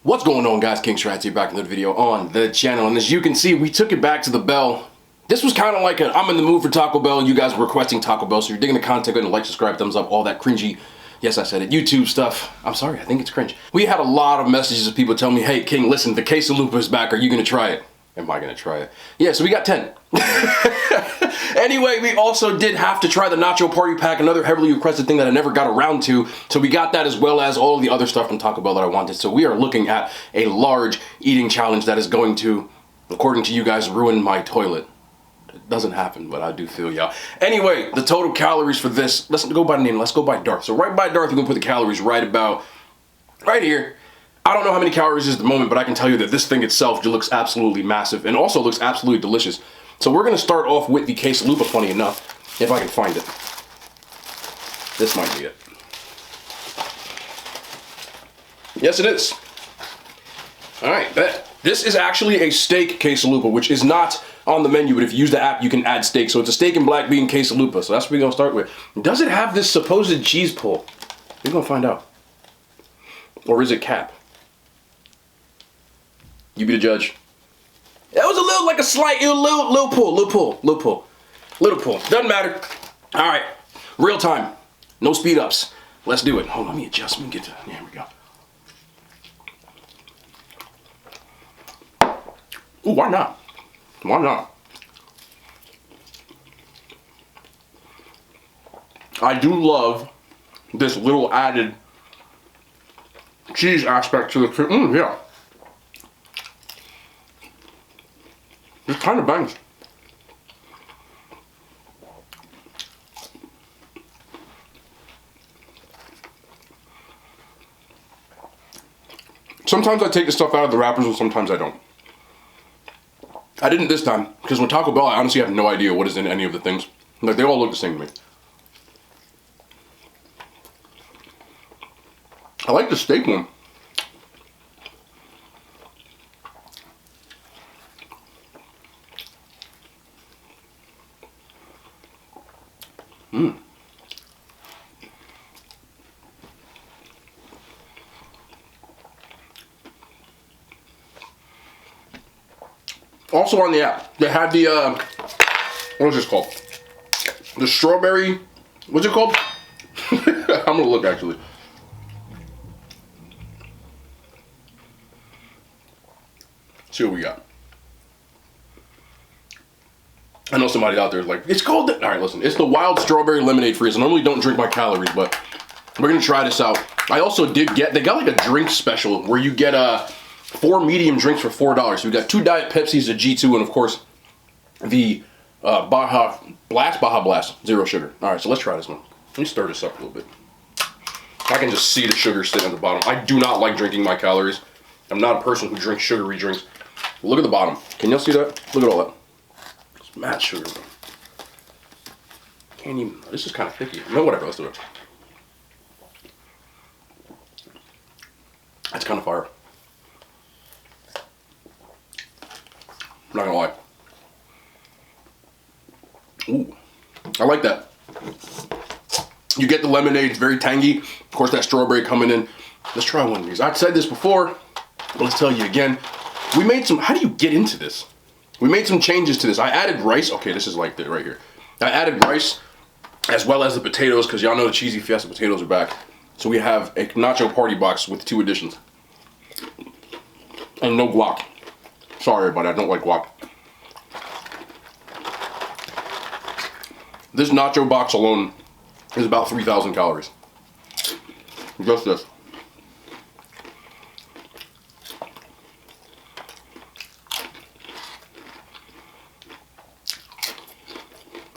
What's going on, guys? King Strats here, back in the video on the channel, and as you can see, we took it back to the bell. This was kind of like a I'm in the mood for Taco Bell. You guys were requesting Taco Bell, so you're digging the content, go ahead and like, subscribe, thumbs up, all that cringy, yes I said it, YouTube stuff. I'm sorry, I think it's cringe. We had a lot of messages of people telling me, hey King, listen, the Quesalupa is back, are you gonna try it? Am I gonna try it? Yeah, so we got 10. Anyway, we also did have to try the Nacho Party Pack, another heavily requested thing that I never got around to. So we got that as well as all of the other stuff from Taco Bell that I wanted. So we are looking at a large eating challenge that is going to, according to you guys, ruin my toilet. It doesn't happen, but I do feel y'all. Anyway, the total calories for this, let's go by name, let's go by Darth. So right by Darth, we're gonna put the calories right about, right here. I don't know how many calories it is at the moment, but I can tell you that this thing itself just looks absolutely massive and also looks absolutely delicious. So we're gonna start off with the Quesalupa, funny enough, if I can find it. This might be it. Yes, it is. All right, this is actually a steak Quesalupa, which is not on the menu, but if you use the app, you can add steak. So it's a steak and black bean Quesalupa, so that's what we're gonna start with. Does it have this supposed cheese pull? We're gonna find out. Or is it cap? You be the judge. That was a little, like a slight, little pull. Doesn't matter. All right, real time, no speed ups. Let's do it. Hold on, let me adjust. Let me get to, there we go. Ooh, why not? Why not? I do love this little added cheese aspect to the, yeah. It kind of bangs. Sometimes I take the stuff out of the wrappers and sometimes I don't. I didn't this time, because with Taco Bell, I honestly have no idea what is in any of the things. Like, they all look the same to me. I like the steak one. Also on the app, they had the, what is this called? The strawberry, what's it called? I'm gonna look actually. See what we got. I know somebody out there is like, it's called, all right, listen, it's the wild strawberry lemonade freeze. I normally don't drink my calories, but we're gonna try this out. I also did get, they got like a drink special where you get 4 medium drinks for $4. So we got 2 Diet Pepsis, a G2, and of course, the Baja Blast, 0 sugar. All right, so let's try this one. Let me stir this up a little bit. I can just see the sugar sitting at the bottom. I do not like drinking my calories. I'm not a person who drinks sugary drinks. Look at the bottom. Can y'all see that? Look at all that. It's mad sugar. Can't even, this is kind of thicky. No, whatever, let's do it. That's kind of fire. I'm not gonna lie. Ooh, I like that. You get the lemonade, it's very tangy. Of course, that strawberry coming in. Let's try one of these. I've said this before, but let's tell you again. We made some, how do you get into this? We made some changes to this. I added rice. Okay, this is like right here. I added rice as well as the potatoes, because y'all know the cheesy fiesta potatoes are back. So we have a nacho party box with 2 additions. And no guac. Sorry, but I don't like guac. This nacho box alone is about 3,000 calories. Just this.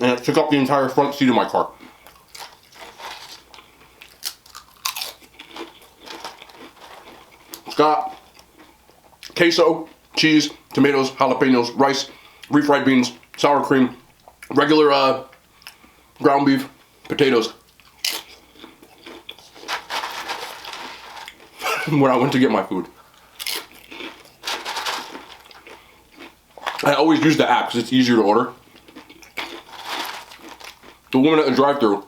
And it took up the entire front seat of my car. It's got queso, cheese, tomatoes, jalapenos, rice, refried beans, sour cream, regular ground beef, potatoes. When I went to get my food, I always use the app because it's easier to order. The woman at the drive-thru,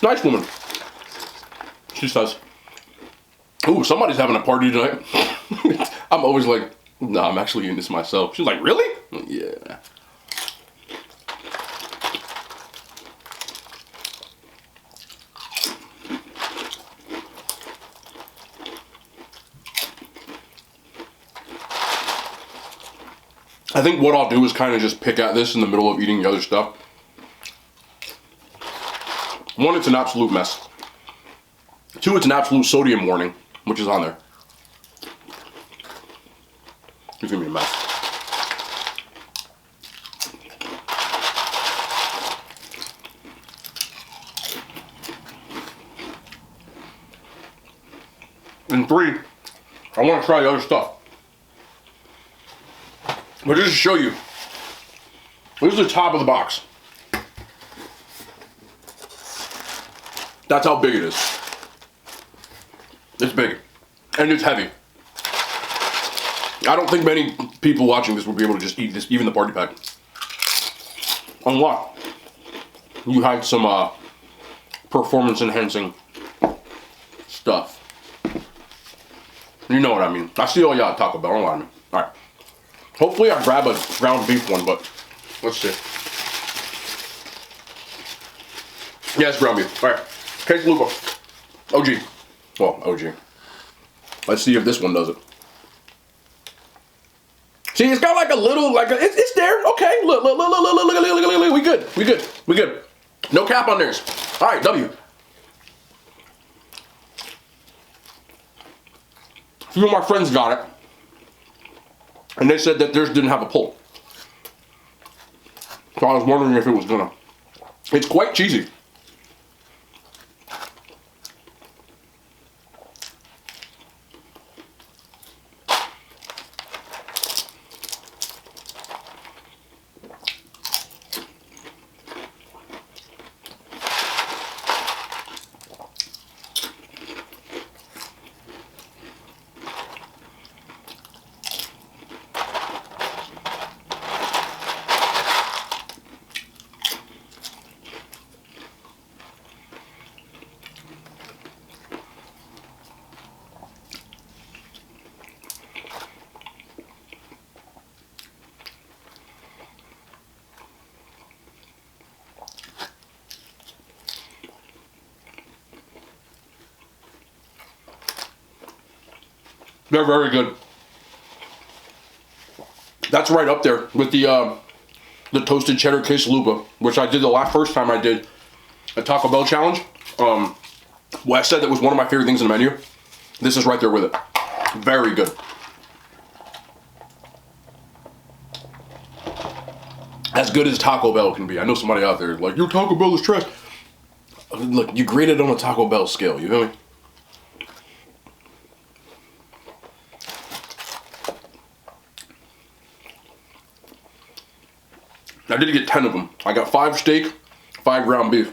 nice woman. She says, Ooh, somebody's having a party tonight. I'm always like, nah, I'm actually eating this myself. She's like, really? Yeah. I think what I'll do is kind of just pick at this in the middle of eating the other stuff. One, it's an absolute mess. Two, it's an absolute sodium warning, which is on there. It's gonna be a mess. And three, I want to try the other stuff. But just to show you, this is the top of the box. That's how big it is. It's big. And it's heavy. I don't think many people watching this will be able to just eat this, even the party pack. Unlock. You had some performance enhancing stuff. You know what I mean. I see all y'all at Taco Bell, don't lie to me. Alright. Hopefully I grab a ground beef one, but let's see. Yeah, it's ground beef. Alright. Quesalupa. OG. Well, OG. Let's see if this one does it. See, it's got like a little, it's there. Okay, look, we good. No cap on theirs. All right, W. A few of my friends got it, and they said that theirs didn't have a pull. So I was wondering if it was gonna. It's quite cheesy. They're very good. That's right up there with the toasted cheddar quesalupa, which I did the first time I did a Taco Bell challenge. Well, I said that was one of my favorite things in the menu. This is right there with it. Very good. As good as Taco Bell can be. I know somebody out there like, your Taco Bell is trash. Look, you grade it on a Taco Bell scale, you feel me? I did get 10 of them. I got 5 steak, 5 ground beef.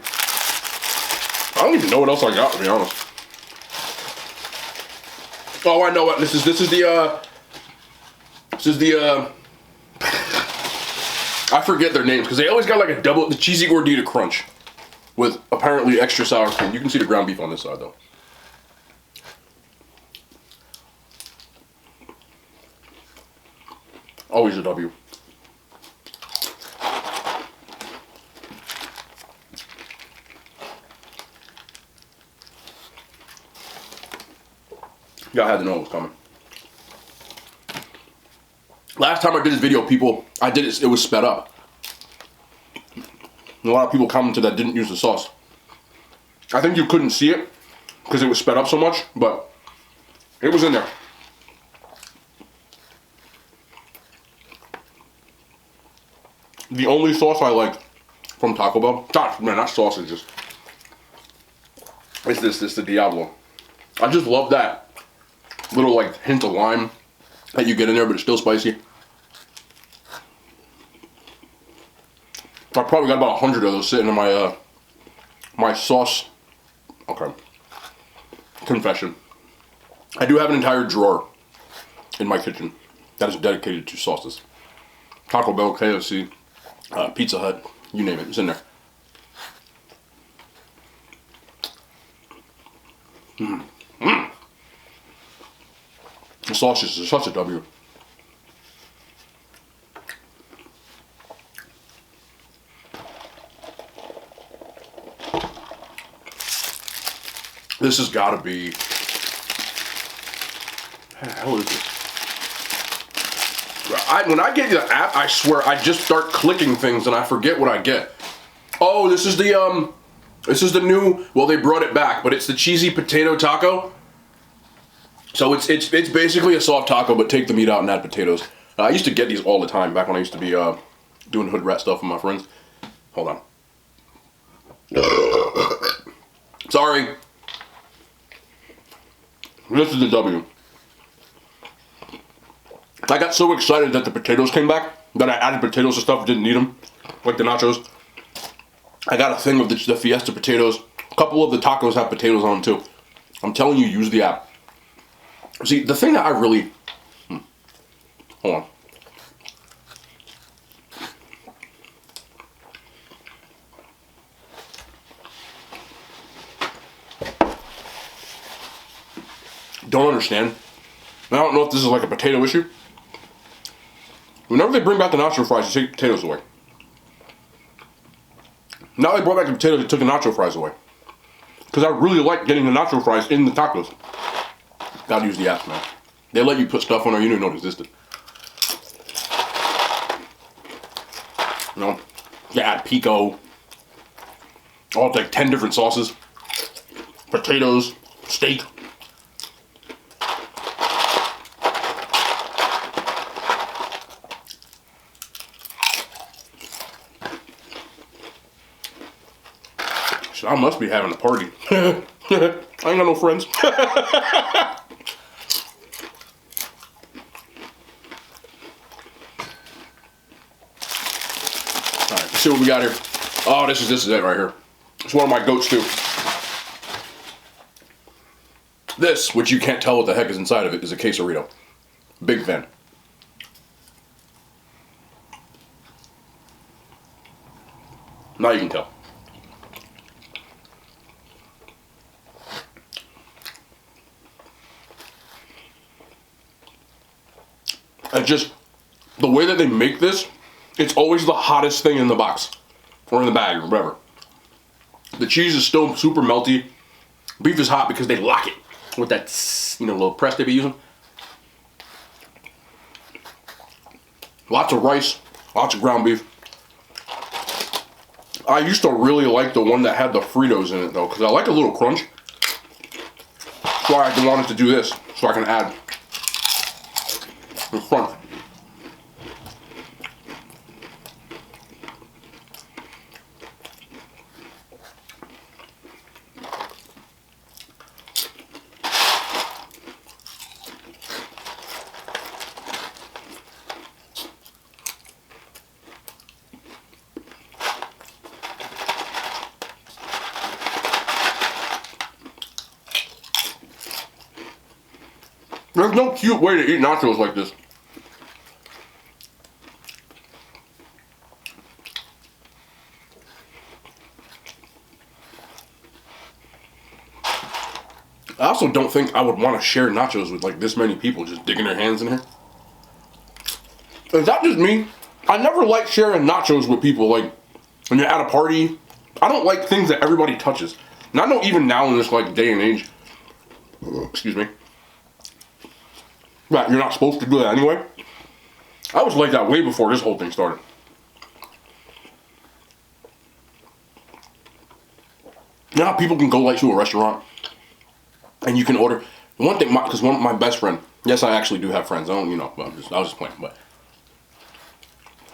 I don't even know what else I got, to be honest. Oh, I know what this is. This is the I forget their names because they always got like the cheesy Gordita crunch with apparently extra sour cream. You can see the ground beef on this side though. Always a W. Y'all had to know it was coming. Last time I did this video, it was sped up. And a lot of people commented that didn't use the sauce. I think you couldn't see it because it was sped up so much, but it was in there. The only sauce I like from Taco Bell, man, that sauce is just, it's the Diablo. I just love that little like hint of lime that you get in there, but it's still spicy. I probably got about 100 of those sitting in my my sauce. Okay. Confession. I do have an entire drawer in my kitchen that is dedicated to sauces. Taco Bell, KFC, Pizza Hut, you name it, it's in there. The sausage is such a W. This has got to be. What the hell is this? When I get the app, I swear I just start clicking things and I forget what I get. Oh, this is the new. Well, they brought it back, but it's the cheesy potato taco. So it's basically a soft taco, but take the meat out and add potatoes. I used to get these all the time back when I used to be doing hood rat stuff with my friends. Hold on. Sorry. This is the W. I got so excited that the potatoes came back that I added potatoes to stuff, didn't need them, like the nachos. I got a thing of the Fiesta potatoes. A couple of the tacos have potatoes on them too. I'm telling you, use the app. See, the thing that I really... Hold on. Don't understand. I don't know if this is like a potato issue. Whenever they bring back the nacho fries, they take potatoes away. Now they brought back the potatoes, they took the nacho fries away. Because I really like getting the nacho fries in the tacos. Gotta use the app, man. They let you put stuff on there you didn't know it existed. You know, you add pico. Oh, it's like 10 different sauces. Potatoes, steak. I must be having a party. I ain't got no friends. Alright, let's see what we got here. Oh, this is it right here. It's one of my goats too. This, which you can't tell what the heck is inside of it, is a quesarito. Big fan. Now you can tell. It's just, the way that they make this, it's always the hottest thing in the box. Or in the bag, or whatever. The cheese is still super melty. Beef is hot because they lock it with that, little press they be using. Lots of rice, lots of ground beef. I used to really like the one that had the Fritos in it though, because I like a little crunch. That's why I wanted to do this, so I can add the crunch. There's no cute way to eat nachos like this. I also don't think I would want to share nachos with like this many people just digging their hands in here. Is that just me? I never like sharing nachos with people, like when you're at a party. I don't like things that everybody touches. And I know even now in this like day and age, excuse me, right, you're not supposed to do that anyway. I was like that way before this whole thing started. Now people can go like to a restaurant and you can order. One thing, because my best friend, yes, I actually do have friends. I don't, but I was just playing. But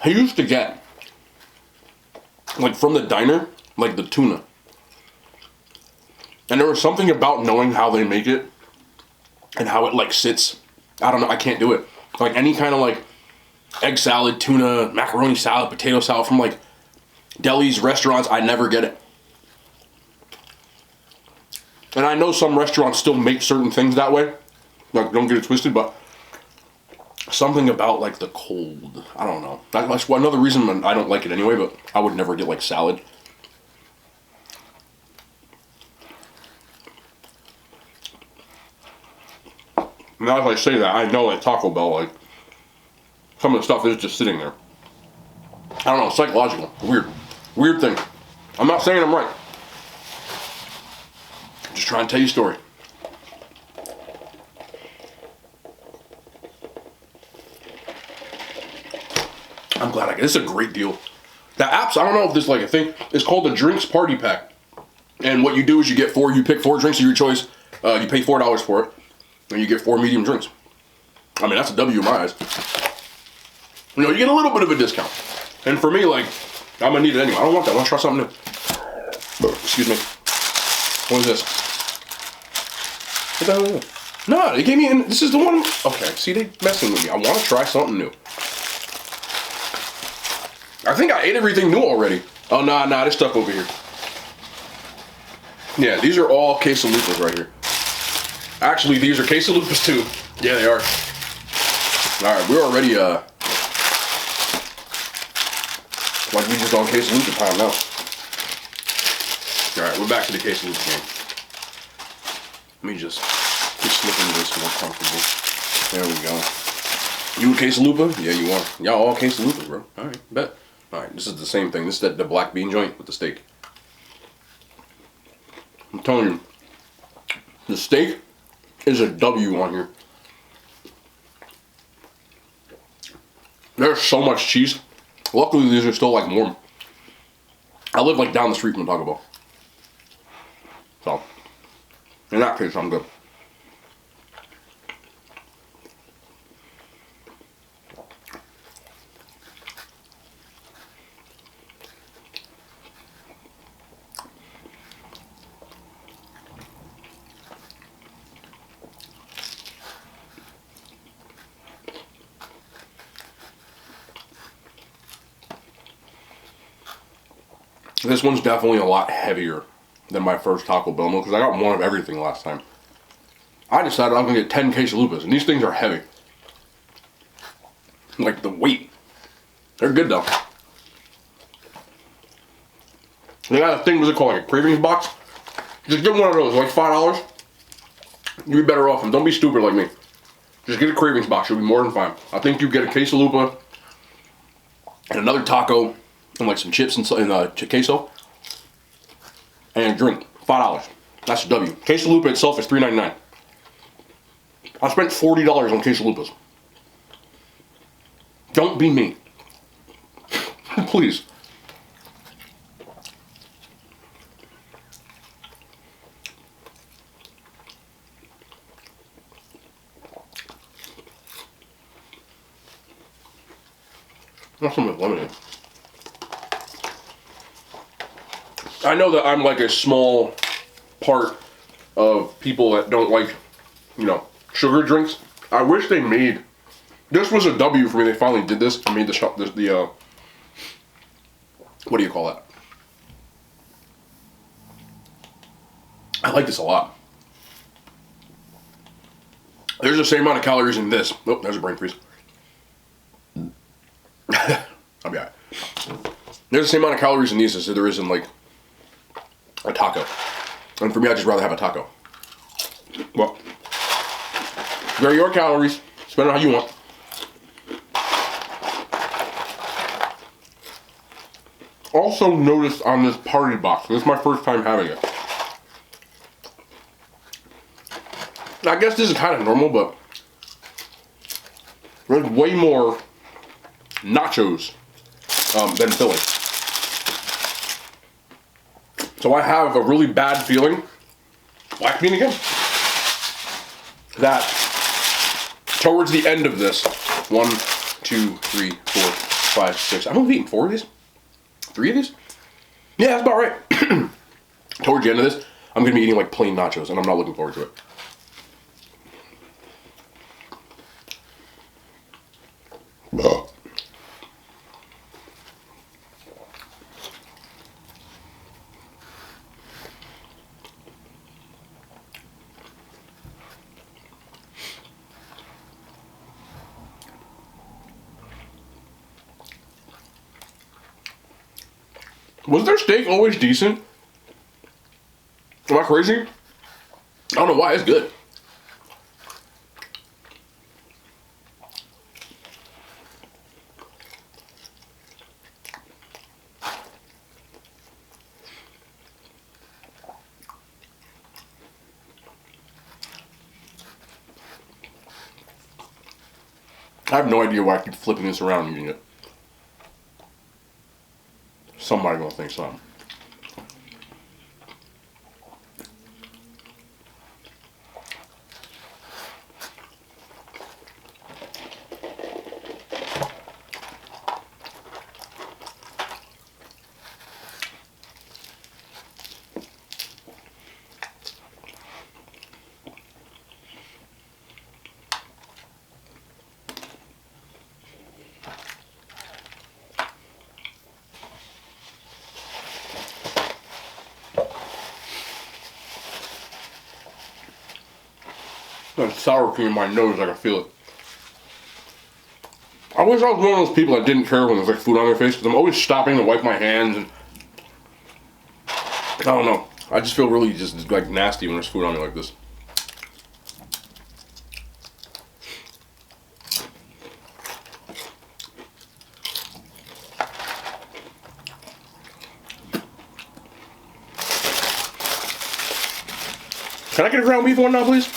he used to get, like from the diner, like the tuna. And there was something about knowing how they make it and how it like sits. I don't know, I can't do it. Like any kind of like egg salad, tuna, macaroni salad, potato salad from like delis, restaurants, I never get it. And I know some restaurants still make certain things that way. Like, don't get it twisted, but something about like the cold, I don't know. That's another reason I don't like it anyway, but I would never get like salad. Now as I say that, I know at Taco Bell, like, some of the stuff is just sitting there. I don't know, psychological. Weird. Weird thing. I'm not saying I'm right. Just trying to tell you a story. I'm glad I get this. Is a great deal. The apps, I don't know if this is like a thing. It's called the Drinks Party Pack. And what you do is you pick 4 drinks of your choice. You pay $4 for it. And you get 4 medium drinks. I mean, that's a W in my eyes. You know, you get a little bit of a discount. And for me, like, I'm gonna need it anyway. I don't want that. I want to try something new. Excuse me. What is this? What the hell is it? No, they gave me, this is the one. Okay, see, they messing with me. I want to try something new. I think I ate everything new already. Oh, nah, this stuff over here. Yeah, these are all Quesalupas right here. Actually, these are Quesalupas too. Yeah, they are. Alright, we're already, like we just on Quesalupa time now. Alright, we're back to the Quesalupa game. Let me just slip into this more comfortable. There we go. You a Quesalupa? Yeah, you are. Y'all all Quesalupas, bro. Alright, bet. Alright, this is the same thing. This is the black bean joint with the steak. I'm telling you, the steak is a W on here. There's so much cheese. Luckily, these are still like warm. I live like down the street from Taco Bell. So, in that case, I'm good. This one's definitely a lot heavier than my first Taco Bell meal because I got one of everything last time. I decided I'm gonna get 10 Quesalupas, and these things are heavy. Like the weight. They're good though. They got a thing, what's it called, like a Cravings box? Just get one of those, like $5. You'd be better off, and don't be stupid like me. Just get a Cravings box, you'll be more than fine. I think you get a Quesalupa and another taco and like some chips and queso and a drink. $5. That's a W. Quesalupa itself is $3.99. I spent $40 on Quesalupas. Don't be me. Please. Not some with lemonade. I know that I'm like a small part of people that don't like, you know, sugar drinks. I wish they made, this was a W for me. They finally did this. I made the what do you call that? I like this a lot. There's the same amount of calories in this. Oh, there's a brain freeze. I'll be alright. There's the same amount of calories in these as there is in like a taco. And for me, I'd just rather have a taco. Well, they're your calories. Spend it how you want. Also noticed on this party box, this is my first time having it. I guess this is kind of normal, but there's way more nachos than filling. So I have a really bad feeling, black bean again, that towards the end of this, 1, 2, 3, 4, 5, 6, I've only eaten 4 of these? 3 of these? Yeah, that's about right. Towards the end of this, I'm going to be eating like plain nachos, and I'm not looking forward to it. Was their steak always decent? Am I crazy? I don't know why, it's good. I have no idea why I keep flipping this around and eating it. Somebody gonna think something. That sour cream in my nose, I can feel it. I wish I was one of those people that didn't care when there's like food on their face, because I'm always stopping to wipe my hands, and I don't know. I just feel really just like nasty when there's food on me like this. Can I get a ground beef one now, please?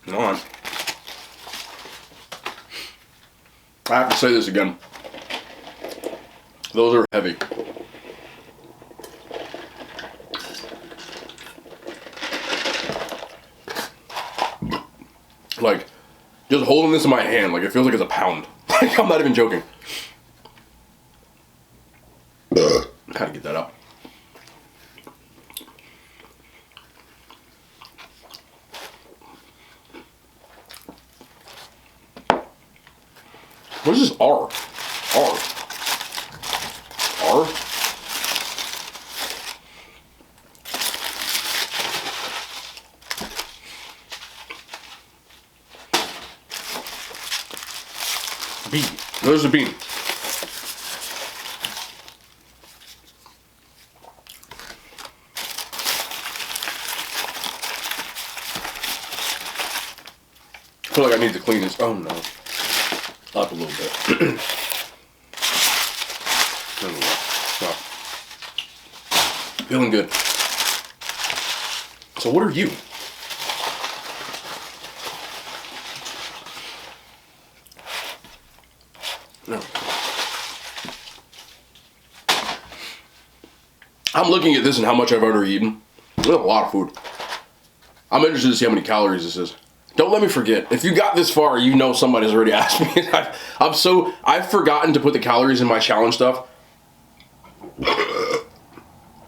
No, I have to say this again. Those are heavy. Like, just holding this in my hand, like it feels like it's a pound. Like, I'm not even joking. Gotta get that up. What is this R? R? R? B. There's a bean. I feel like I need to clean this. Oh no. Up a little bit. There we go. So, feeling good. So what are you? No. I'm looking at this and how much I've already eaten. That's a lot of food. I'm interested to see how many calories this is. Don't let me forget. If you got this far, you know somebody's already asked me. I've forgotten to put the calories in my challenge stuff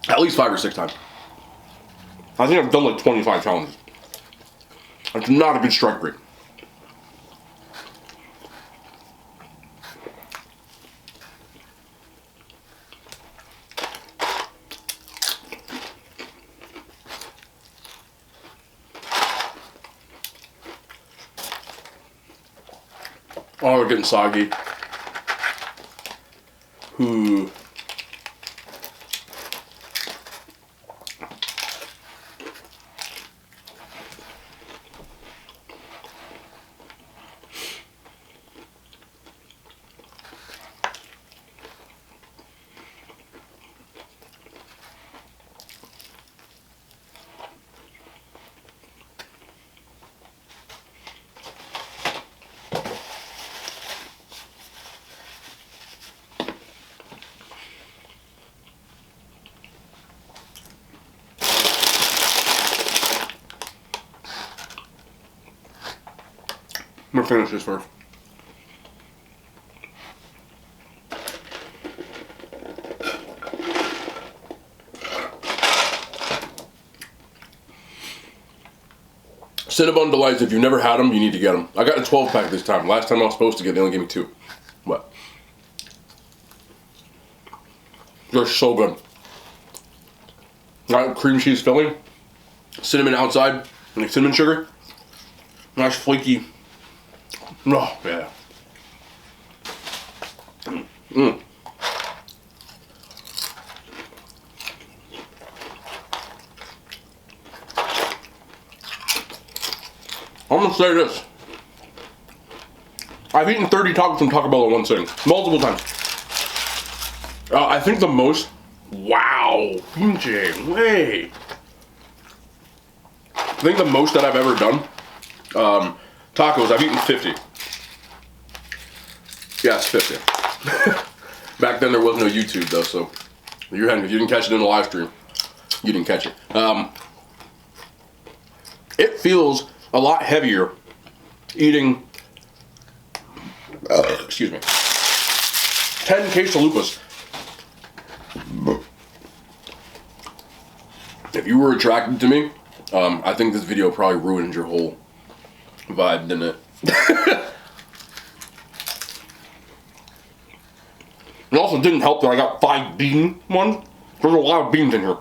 at least 5 or 6 times. I think I've done like 25 challenges. That's not a good strike rate. Oh, we're getting soggy. Ooh. I'm gonna finish this first. Cinnabon Delights, if you've never had them, you need to get them. I got a 12 pack this time. Last time I was supposed to get, they only gave me 2. What? They're so good. Got cream cheese filling, cinnamon outside, like cinnamon sugar. Nice flaky. Oh, yeah. Mm. I'm gonna say this. I've eaten 30 tacos from Taco Bell in one sitting. Multiple times. I think the most... Wow. PJ, way. I think the most that I've ever done, tacos, I've eaten 50. Yeah, it's 50. Back then there was no YouTube though, so if you didn't catch it in the live stream, you didn't catch it. It feels a lot heavier eating, excuse me, 10 quesalupas. If you were attracted to me, I think this video probably ruined your whole vibe, didn't it? It also didn't help that I got 5 bean ones. There's a lot of beans in here.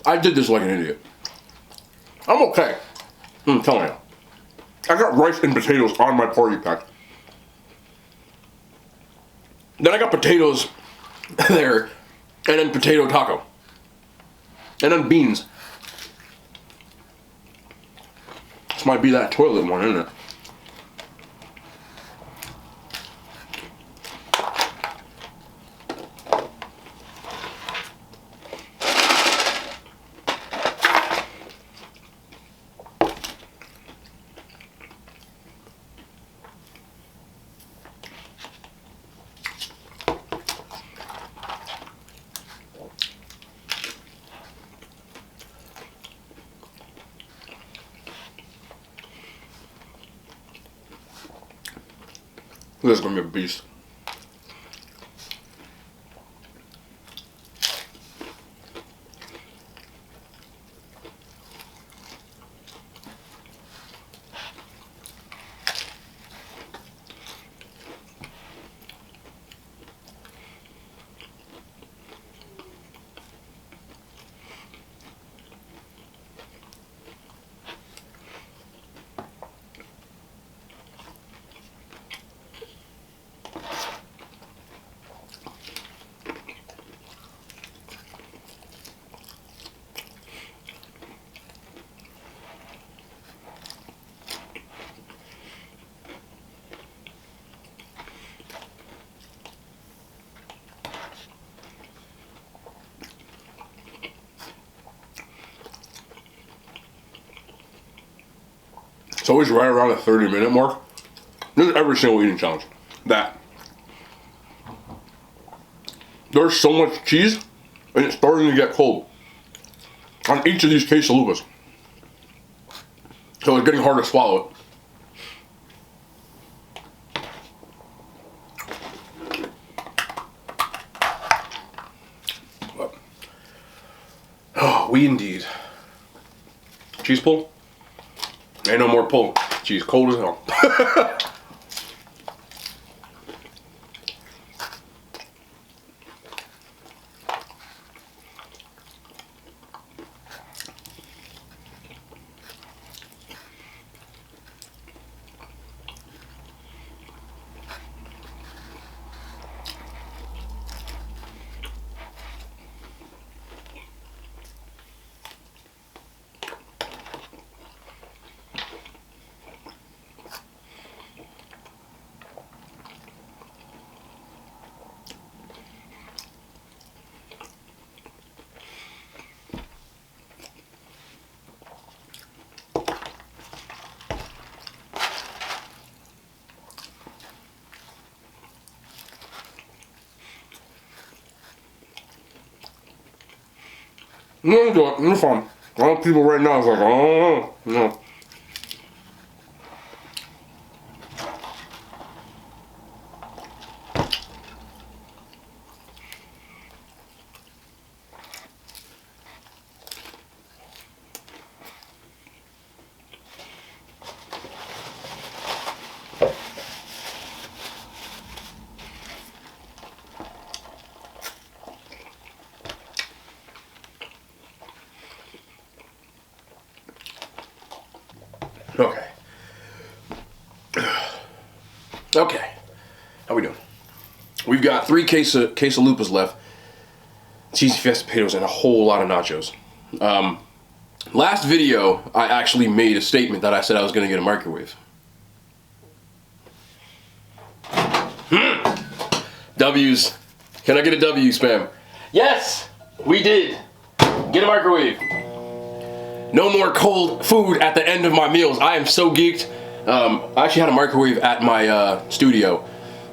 I did this like an idiot. I'm okay. I'm telling you. I got rice and potatoes on my party pack. Then I got potatoes there, and then potato taco. And then beans. This might be that toilet one, isn't it? This is gonna be a beast. It's always right around the 30-minute mark. This is every single eating challenge. That. There's so much cheese, and it's starting to get cold on each of these quesalupas. So it's getting hard to swallow it. But, oh, we indeed. Cheese pull? Ain't no more pull. Cheese cold as hell. No, you're fine. A lot of people right now is like, oh, no. Okay. Okay. How we doing? We've got 3 quesalupas left. Cheesy fest potatoes and a whole lot of nachos. Last video, I actually made a statement that I said I was gonna get a microwave. W's. Can I get a W, spam? Yes, we did. Get a microwave. No more cold food at the end of my meals. I am so geeked. I actually had a microwave at my studio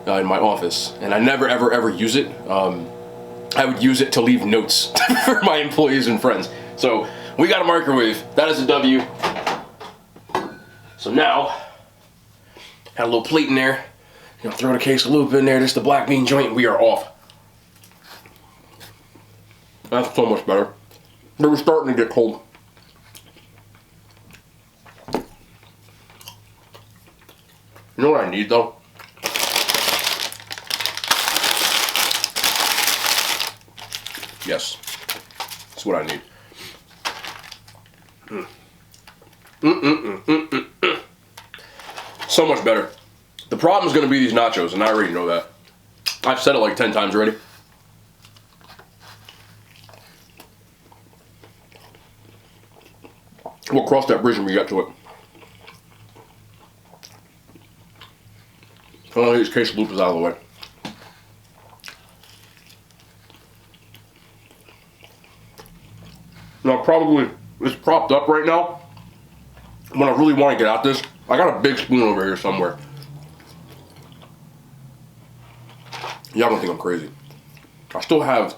in my office, and I never ever use it. I would use it to leave notes for my employees and friends. So we got a microwave. That is a W. So now, had a little plate in there. You know, throw the quesalupa in there. Just the black bean joint. We are off. That's so much better. They were starting to get cold. You know what I need though? Yes, that's what I need. So much better. The problem is going to be these nachos, and I already know that. I've said it like 10 times already. We'll cross that bridge when we get to it. I want to get these quesalupas out of the way. Now, probably it's propped up right now. When I really want to get out this, I got a big spoon over here somewhere. Y'all don't think I'm crazy. I still have.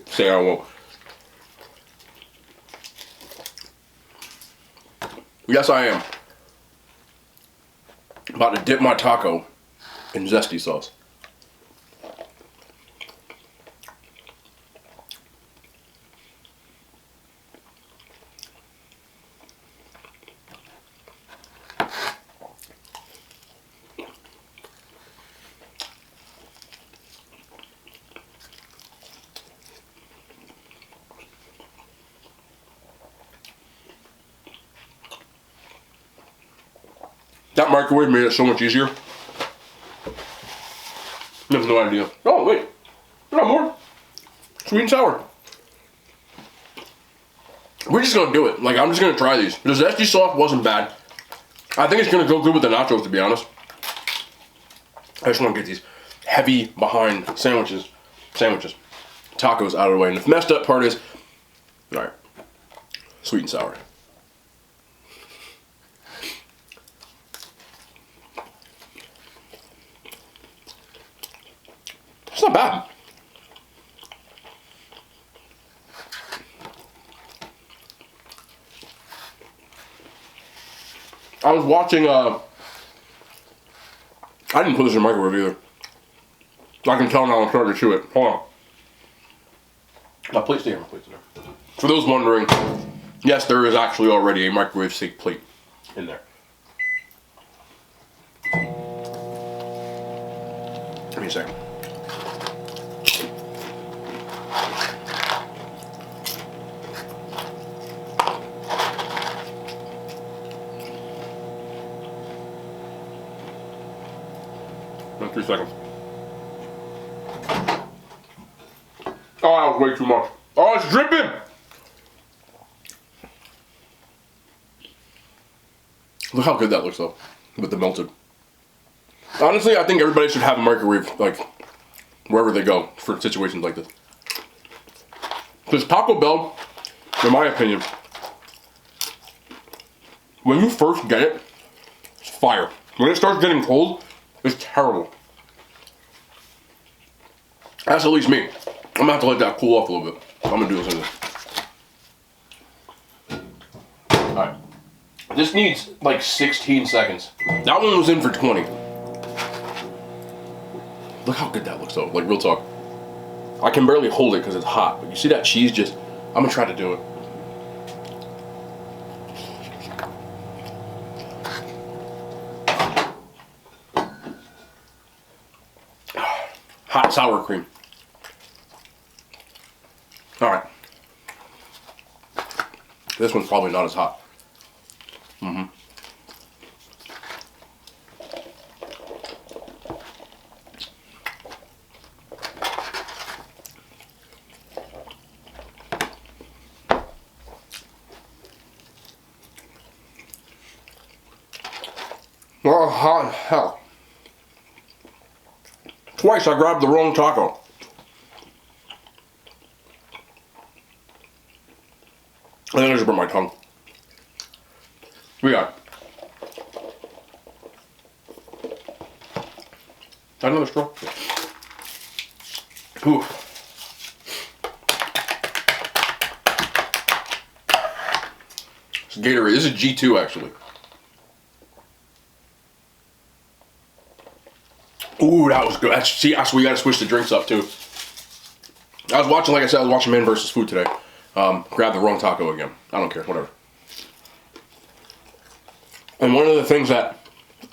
Say I won't. Yes, I am. About to dip my taco in zesty sauce. That microwave made it so much easier. You have no idea. Oh, wait. There's not more. Sweet and sour. We're just gonna do it. Like, I'm just gonna try these. The zesty sauce wasn't bad. I think it's gonna go good with the nachos, to be honest. I just wanna get these heavy behind sandwiches, tacos out of the way. And the messed up part is, alright, sweet and sour. It's not bad. I was watching, I didn't put this in the microwave either. I can tell now I'm starting to chew it. Hold on. My plate's there, my plate's there. For those wondering, yes, there is actually already a microwave safe plate in there. Give me a second. In 3 seconds. Oh, that was way too much. Oh, it's dripping! Look how good that looks though, with the melted. Honestly, I think everybody should have a microwave, like, wherever they go for situations like this. Because Taco Bell, in my opinion, when you first get it, it's fire. When it starts getting cold, it's terrible. That's at least me. I'm gonna have to let that cool off a little bit. I'm gonna do this in this. Alright. This needs like 16 seconds. That one was in for 20. Look how good that looks though, like real talk. I can barely hold it because it's hot, but you see that cheese just, I'm gonna try to do it. Hot sour cream. Alright. This one's probably not as hot. Oh, hot as hell. Twice I grabbed the wrong taco. I think I just burnt my tongue. We got another straw. Ooh. It's Gatorade. This is G2 actually. Ooh, that was good. See, we gotta switch the drinks up too. I was watching, like I said, I was watching Man vs. Food today. Grabbed the wrong taco again. I don't care, whatever. And one of the things that,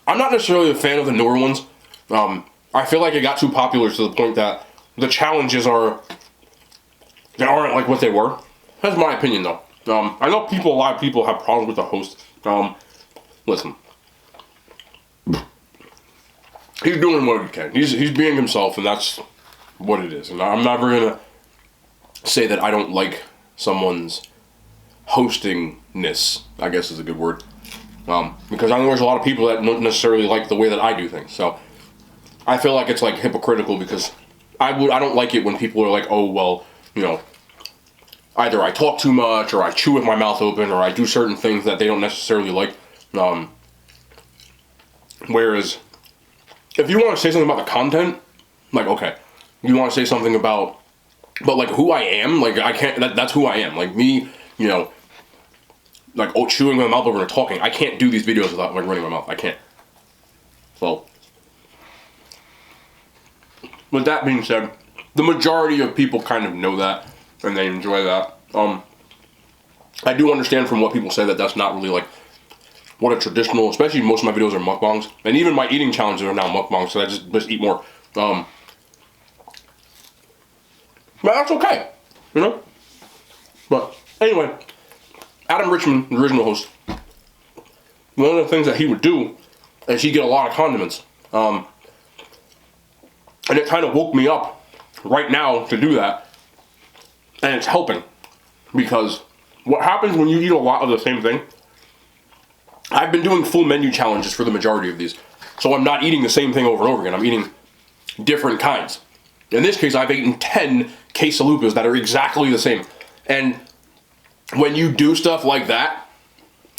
I'm not necessarily a fan of the newer ones. I feel like it got too popular to the point that the challenges aren't like what they were. That's my opinion though. I know a lot of people have problems with the host. Listen. He's doing what he can. He's being himself, and that's what it is. And I'm never gonna say that I don't like someone's hostingness, I guess is a good word. Because I know there's a lot of people that don't necessarily like the way that I do things. So I feel like it's like hypocritical because I don't like it when people are like, oh well, you know, either I talk too much or I chew with my mouth open or I do certain things that they don't necessarily like. Whereas if you want to say something about the content, like, okay, you want to say something about, but like who I am, like I can't, that's who I am. Like me, you know, like chewing my mouth over and talking, I can't do these videos without like running my mouth. I can't. So, with that being said, the majority of people kind of know that and they enjoy that. I do understand from what people say that that's not really like what a traditional, especially most of my videos are mukbangs, and even my eating challenges are now mukbangs, so I just eat more. But that's okay, you know? But anyway, Adam Richman, the original host, one of the things that he would do is he'd get a lot of condiments. And it kind of woke me up right now to do that. And it's helping. Because what happens when you eat a lot of the same thing, I've been doing full menu challenges for the majority of these. So I'm not eating the same thing over and over again. I'm eating different kinds. In this case, I've eaten 10 quesalupas that are exactly the same. And when you do stuff like that,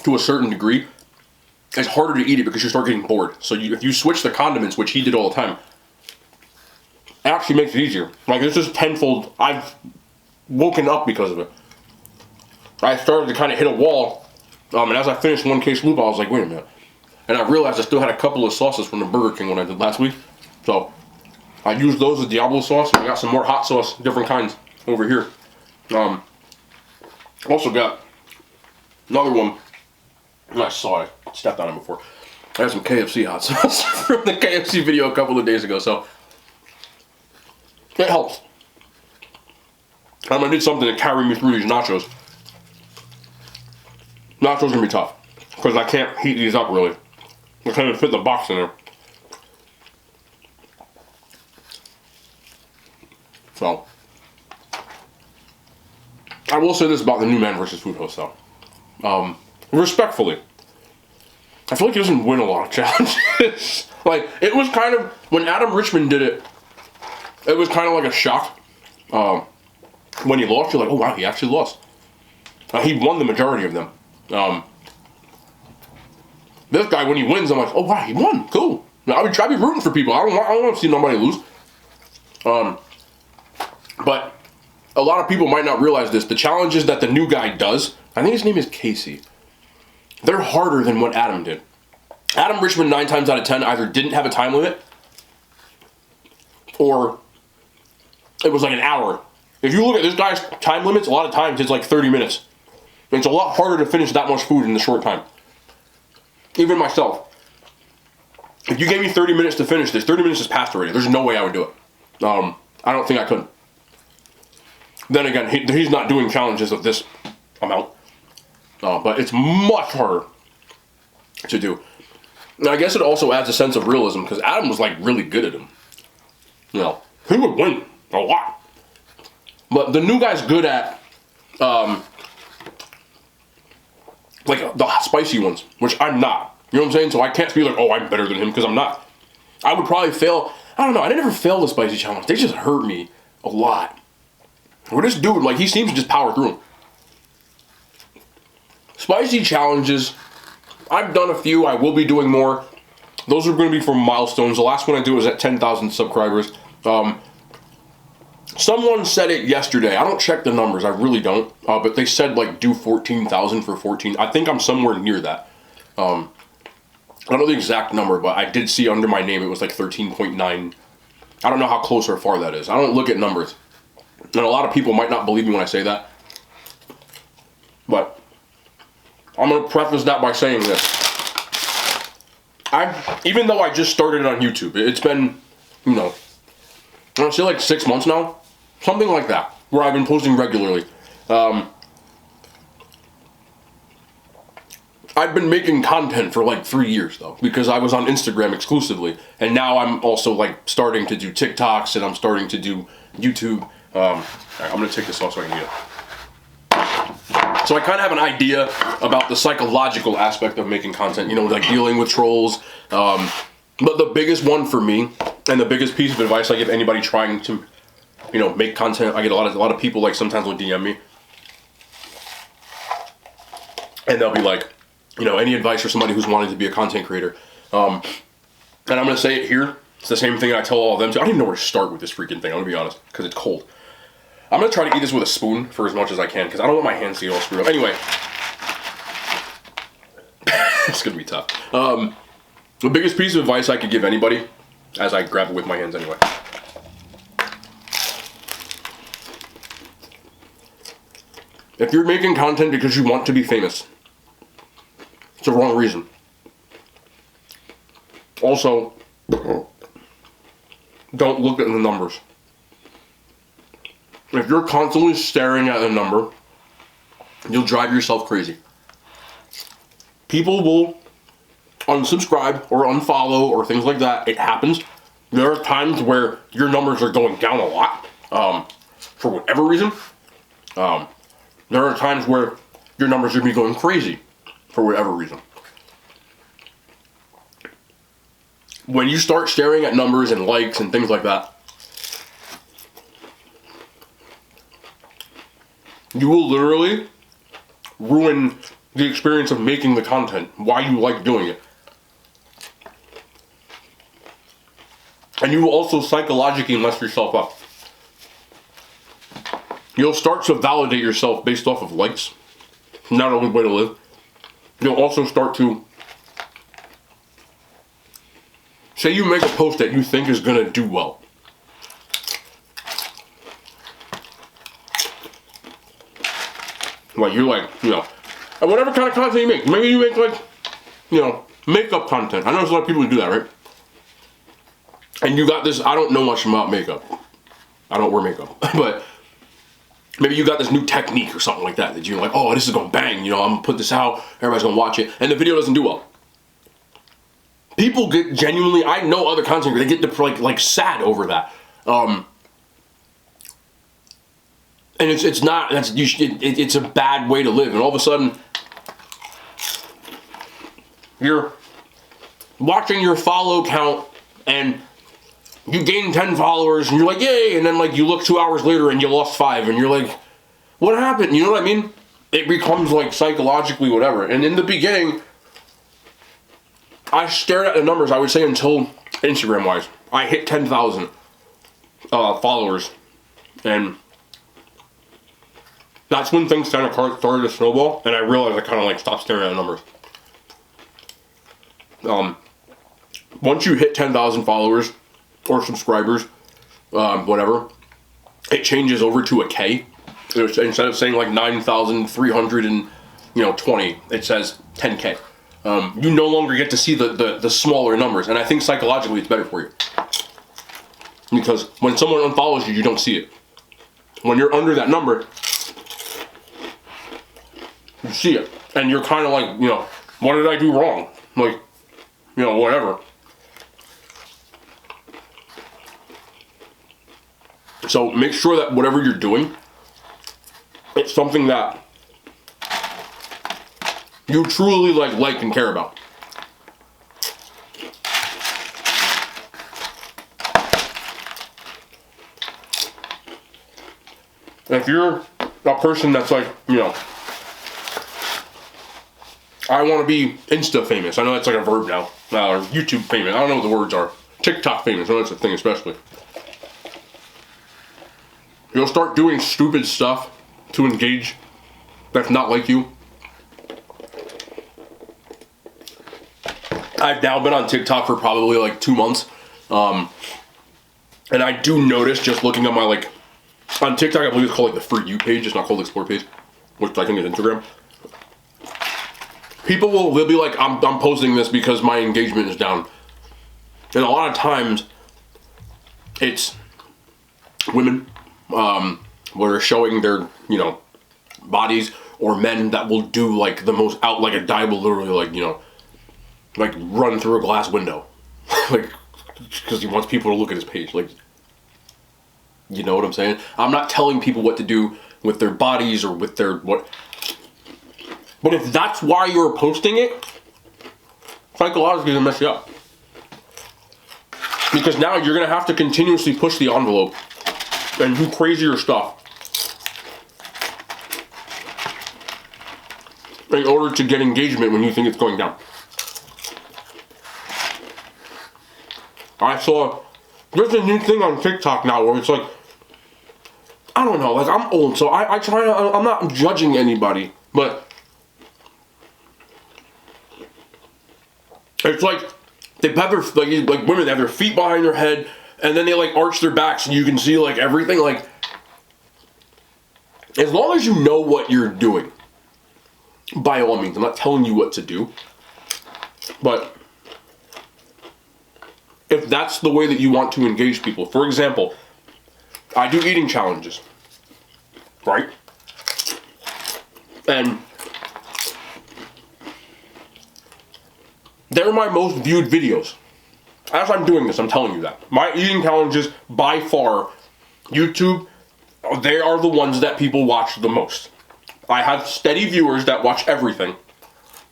to a certain degree, it's harder to eat it because you start getting bored. So if you switch the condiments, which he did all the time, it actually makes it easier. Like, this is tenfold. I've woken up because of it. I started to kind of hit a wall, and as I finished one quesalupa, I was like, wait a minute. And I realized I still had a couple of sauces from the Burger King when I did last week. So I used those as Diablo sauce, and I got some more hot sauce, different kinds, over here. Also got another one. I saw it. I stepped on it before. I had some KFC hot sauce from the KFC video a couple of days ago, so it helps. I'm gonna need something to carry me through these nachos. Nachos gonna be tough because I can't heat these up really. I can't even fit the box in there. So I will say this about the new Man vs. Food host though. Respectfully, I feel like he doesn't win a lot of challenges. Like, it was kind of, when Adam Richman did it, it was kind of like a shock. When he lost, you're like, oh wow, he actually lost. He won the majority of them. This guy, when he wins, I'm like, oh wow, he won, cool. I be rooting for people. I don't want to see nobody lose. But a lot of people might not realize this. The challenges that the new guy does, I think his name is Casey, they're harder than what Adam did. Adam Richman, 9 times out of 10, either didn't have a time limit, or it was like an hour. If you look at this guy's time limits, a lot of times it's like 30 minutes. And it's a lot harder to finish that much food in a short time. Even myself. If you gave me 30 minutes to finish this, 30 minutes is past already. There's no way I would do it. I don't think I could. Then again, he's not doing challenges of this amount. But it's much harder to do. And I guess it also adds a sense of realism, because Adam was like really good at him. You know, he would win a lot. But the new guy's good at like the spicy ones, which I'm not. You know what I'm saying? So I can't be like, oh, I'm better than him, because I'm not. I would probably fail. I don't know. I never failed the spicy challenge. They just hurt me a lot. Where this dude, like, he seems to just power through them. Spicy challenges, I've done a few. I will be doing more. Those are going to be for milestones. The last one I did was at 10,000 subscribers. Someone said it yesterday. I don't check the numbers. I really don't. But they said, like, do 14,000 for 14. I think I'm somewhere near that. I don't know the exact number, but I did see under my name it was like 13.9. I don't know how close or far that is. I don't look at numbers. And a lot of people might not believe me when I say that. But I'm going to preface that by saying this. Even though I just started on YouTube, it's been, you know, I want to say like 6 months now. Something like that, where I've been posting regularly. I've been making content for like 3 years though, because I was on Instagram exclusively, and now I'm also like starting to do TikToks, and I'm starting to do YouTube. All right, I'm gonna take this off so I can eat it. So I kind of have an idea about the psychological aspect of making content, you know, like dealing with trolls. But the biggest one for me, and the biggest piece of advice I give anybody trying to, you know, make content, I get a lot of people, like, sometimes will DM me, and they'll be like, you know, any advice for somebody who's wanting to be a content creator? And I'm gonna say it here. It's the same thing I tell all of them. I don't even know where to start with this freaking thing, I'm gonna be honest, because it's cold. I'm gonna try to eat this with a spoon for as much as I can, because I don't want my hands to get all screwed up. Anyway, it's gonna be tough. The biggest piece of advice I could give anybody, as I grab it with my hands anyway. If you're making content because you want to be famous, it's the wrong reason. Also, don't look at the numbers. If you're constantly staring at a number, you'll drive yourself crazy. People will unsubscribe or unfollow or things like that. It happens. There are times where your numbers are going down a lot, for whatever reason. There are times where your numbers are going to be going crazy for whatever reason. When you start staring at numbers and likes and things like that, you will literally ruin the experience of making the content, why you like doing it. And you will also psychologically mess yourself up. You'll start to validate yourself based off of likes. Not a good way to live. You'll also start to, say you make a post that you think is gonna do well. Like, you're like, you know, whatever kind of content you make. Maybe you make, like, you know, makeup content. I know there's a lot of people who do that, right? And you got this, I don't know much about makeup. I don't wear makeup. But maybe you got this new technique or something like that, that you're like, oh, this is gonna bang, you know, I'm gonna put this out, everybody's gonna watch it, and the video doesn't do well. People get genuinely, I know other content creators, they get like sad over that. And it's not, it's a bad way to live, and all of a sudden, you're watching your follow count, and you gain 10 followers, and you're like, yay, and then like you look 2 hours later and you lost 5, and you're like, what happened? You know what I mean? It becomes like psychologically whatever. And in the beginning, I stared at the numbers, I would say, until Instagram-wise, I hit 10,000 followers, and that's when things kind of started to snowball, and I realized I kind of like stopped staring at the numbers. Once you hit 10,000 followers or subscribers, whatever, it changes over to a K. Instead of saying like 9,320, it says 10K. You no longer get to see the smaller numbers, and I think psychologically it's better for you. Because when someone unfollows you, you don't see it. When you're under that number, you see it, and you're kind of like, you know, what did I do wrong? Like, you know, whatever. So make sure that whatever you're doing, it's something that you truly like and care about. If you're a person that's like, you know, I want to be Insta famous. I know that's like a verb now. Or YouTube famous. I don't know what the words are. TikTok famous. I know that's a thing especially. You'll start doing stupid stuff to engage that's not like you. I've now been on TikTok for probably like 2 months. And I do notice just looking at my like, on TikTok I believe it's called like the For You page. It's not called the Explore page, which I think is Instagram. People they'll be like, I'm posting this because my engagement is down. And a lot of times, it's women, where showing their, you know, bodies, or men that will do like the most like a guy will literally like, you know, like run through a glass window. Like, because he wants people to look at his page. Like, you know what I'm saying? I'm not telling people what to do with their bodies or with their what. But if that's why you're posting it, psychologically it's gonna mess you up. Because now you're gonna have to continuously push the envelope and do crazier stuff in order to get engagement when you think it's going down. I saw, there's a new thing on TikTok now where it's like, I don't know, like I'm old, so I try to, I'm not judging anybody, but it's like, they have their, like women, they have their feet behind their head, and then they like arch their backs, and you can see like everything, like, as long as you know what you're doing, by all means, I'm not telling you what to do, but if that's the way that you want to engage people. For example, I do eating challenges, right? And they're my most viewed videos. As I'm doing this, I'm telling you that. My eating challenges, by far, YouTube, they are the ones that people watch the most. I have steady viewers that watch everything.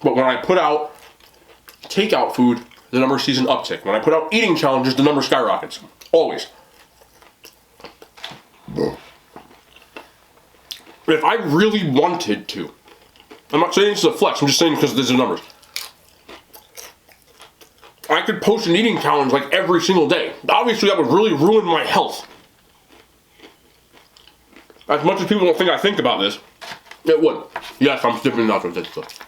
But when I put out takeout food, the number sees an uptick. When I put out eating challenges, the number skyrockets. Always. If I really wanted to, I'm not saying this is a flex, I'm just saying because these are numbers. I could post an eating challenge like every single day. Obviously, that would really ruin my health. As much as people don't think I think about this, it would. Yes, I'm dipping nachos into stuff.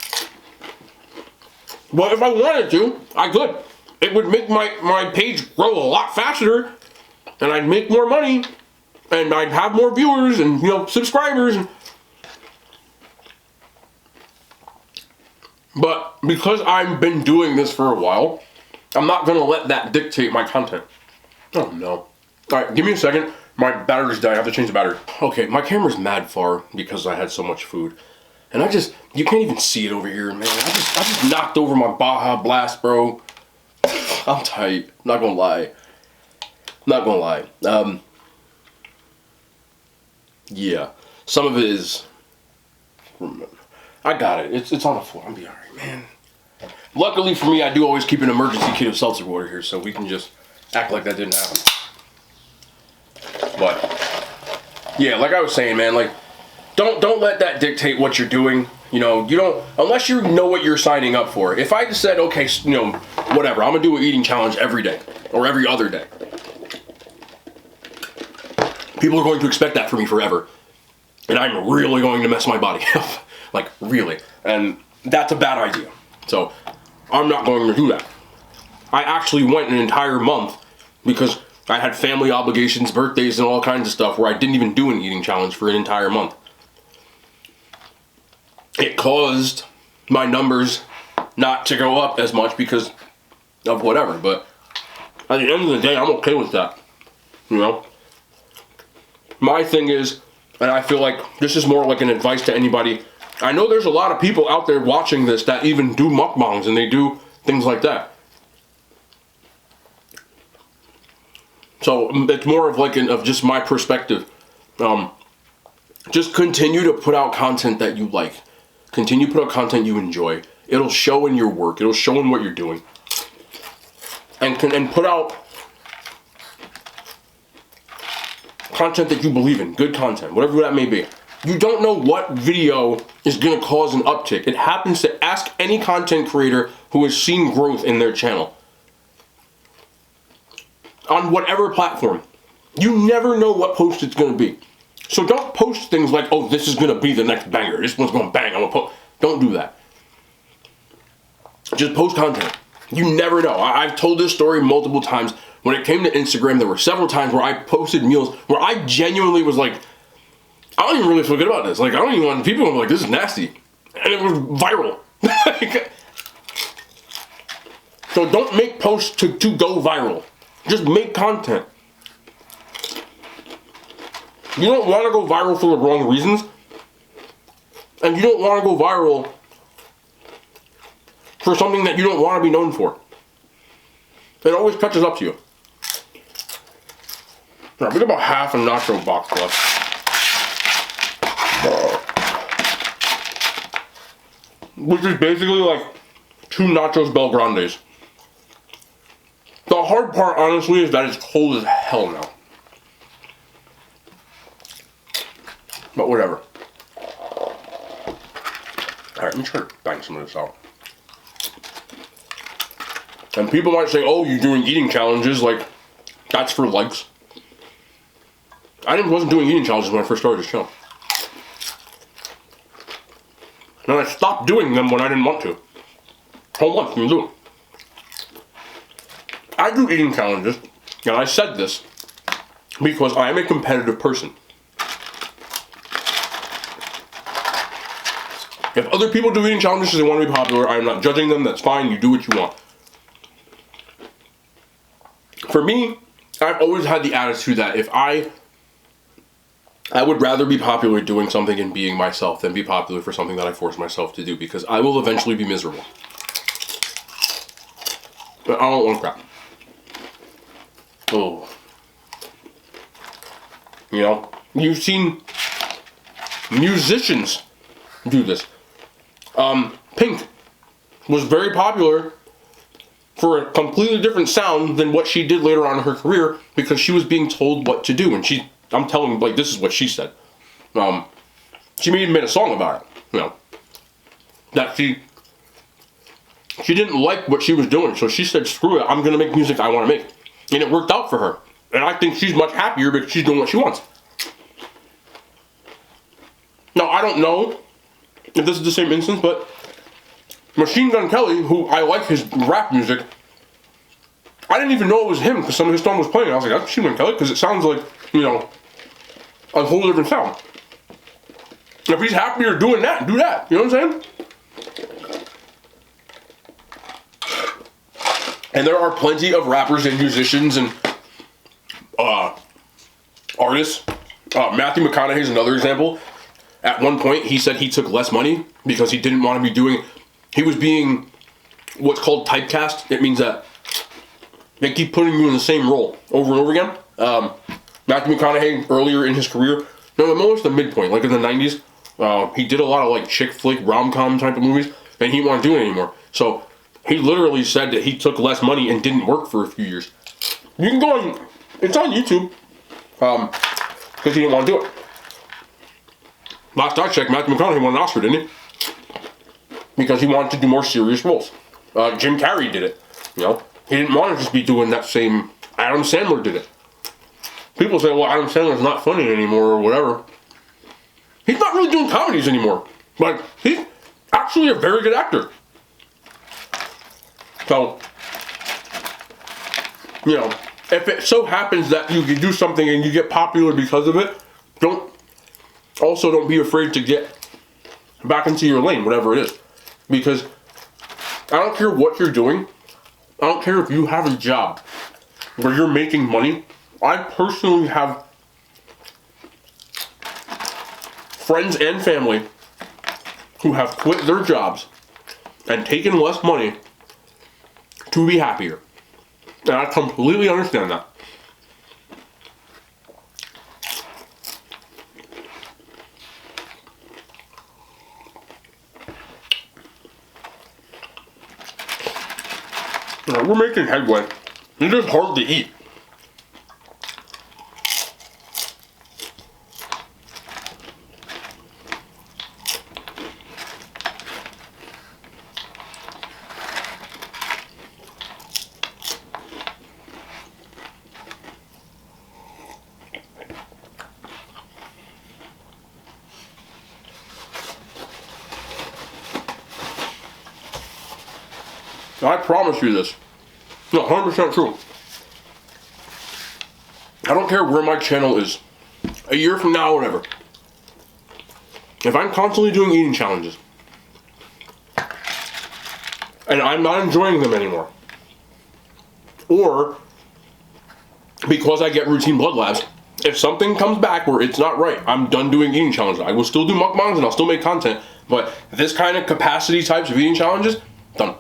But if I wanted to, I could. It would make my page grow a lot faster, and I'd make more money, and I'd have more viewers and, you know, subscribers. But because I've been doing this for a while, I'm not gonna let that dictate my content. Oh no. Alright, give me a second. My battery's dying. I have to change the battery. Okay, my camera's mad far because I had so much food. And you can't even see it over here, man. I just knocked over my Baja Blast, bro. I'm tight. Not gonna lie. Not gonna lie. Yeah. Some of it is... I got it. It's on the floor. I'll be alright, man. Luckily for me, I do always keep an emergency kit of seltzer water here, so we can just act like that didn't happen. But, yeah, like I was saying, man, like, don't let that dictate what you're doing. You know, you don't, unless you know what you're signing up for. If I just said, okay, you know, whatever, I'm gonna do an eating challenge every day, or every other day. People are going to expect that from me forever. And I'm really going to mess my body up. Like, really. And that's a bad idea. So, I'm not going to do that. I actually went an entire month because I had family obligations, birthdays, and all kinds of stuff where I didn't even do an eating challenge for an entire month. It caused my numbers not to go up as much because of whatever, but at the end of the day, I'm okay with that, you know? My thing is, and I feel like this is more like an advice to anybody, I know there's a lot of people out there watching this that even do mukbangs and they do things like that. So it's more of like of just my perspective. Just continue to put out content that you like. Continue to put out content you enjoy. It'll show in your work. It'll show in what you're doing. And put out content that you believe in, good content, whatever that may be. You don't know what video is going to cause an uptick. It happens to ask any content creator who has seen growth in their channel. On whatever platform. You never know what post it's going to be. So don't post things like, oh, this is going to be the next banger. This one's going to bang. I'm going to post. Don't do that. Just post content. You never know. I've told this story multiple times. When it came to Instagram, there were several times where I posted meals where I genuinely was like, I don't even really feel good about this. Like, I don't even want people to be like, this is nasty. And it was viral. So don't make posts to go viral. Just make content. You don't want to go viral for the wrong reasons. And you don't want to go viral for something that you don't want to be known for. It always catches up to you. Alright, we got about half a nacho box left. Which is basically like 2 nachos Bel Grandes. The hard part, honestly, is that it's cold as hell now. But whatever. Alright, let me try to bang some of this out. And people might say, oh, you're doing eating challenges, like, that's for likes. I wasn't doing eating challenges when I first started this channel. And I stopped doing them when I didn't want to. Whole month, you do them. I do eating challenges, and I said this because I am a competitive person. If other people do eating challenges because they want to be popular, I am not judging them. That's fine. You do what you want. For me, I've always had the attitude that if I would rather be popular doing something and being myself than be popular for something that I force myself to do, because I will eventually be miserable. But I don't want crap. Oh. You know, you've seen musicians do this. Pink was very popular for a completely different sound than what she did later on in her career because she was being told what to do. And I'm telling you, like, this is what she said. She even made a song about it, you know, that she didn't like what she was doing. So she said, screw it, I'm going to make music I want to make. And it worked out for her. And I think she's much happier because she's doing what she wants. Now, I don't know if this is the same instance, but Machine Gun Kelly, who I like his rap music, I didn't even know it was him because some of his song was playing. I was like, that's Machine Gun Kelly, because it sounds like, you know, a whole different sound. If he's happier doing that, do that. You know what I'm saying? And there are plenty of rappers and musicians and artists. Matthew McConaughey is another example. At one point, he said he took less money because he didn't want to be doing... He was being what's called typecast. It means that they keep putting you in the same role over and over again. Matthew McConaughey, earlier in his career, no, almost the midpoint, like in the 90s, he did a lot of like chick flick, rom-com type of movies, and he didn't want to do it anymore. So he literally said that he took less money and didn't work for a few years. You can go on, it's on YouTube, because he didn't want to do it. Last I checked, Matthew McConaughey won an Oscar, didn't he? Because he wanted to do more serious roles. Jim Carrey did it, you know. He didn't want to just be doing that same... Adam Sandler did it. People say, well, Adam Sandler's not funny anymore or whatever. He's not really doing comedies anymore. But he's actually a very good actor. So, you know, if it so happens that you can do something and you get popular because of it, don't be afraid to get back into your lane, whatever it is. Because I don't care what you're doing. I don't care if you have a job where you're making money. I personally have friends and family who have quit their jobs and taken less money to be happier. And I completely understand that. We're making headway. It's just hard to eat. I promise you this. No, 100% true. I don't care where my channel is. A year from now, whatever. If I'm constantly doing eating challenges, and I'm not enjoying them anymore, or because I get routine blood labs, if something comes back where it's not right, I'm done doing eating challenges. I will still do mukbangs and I'll still make content, but this kind of capacity types of eating challenges, done.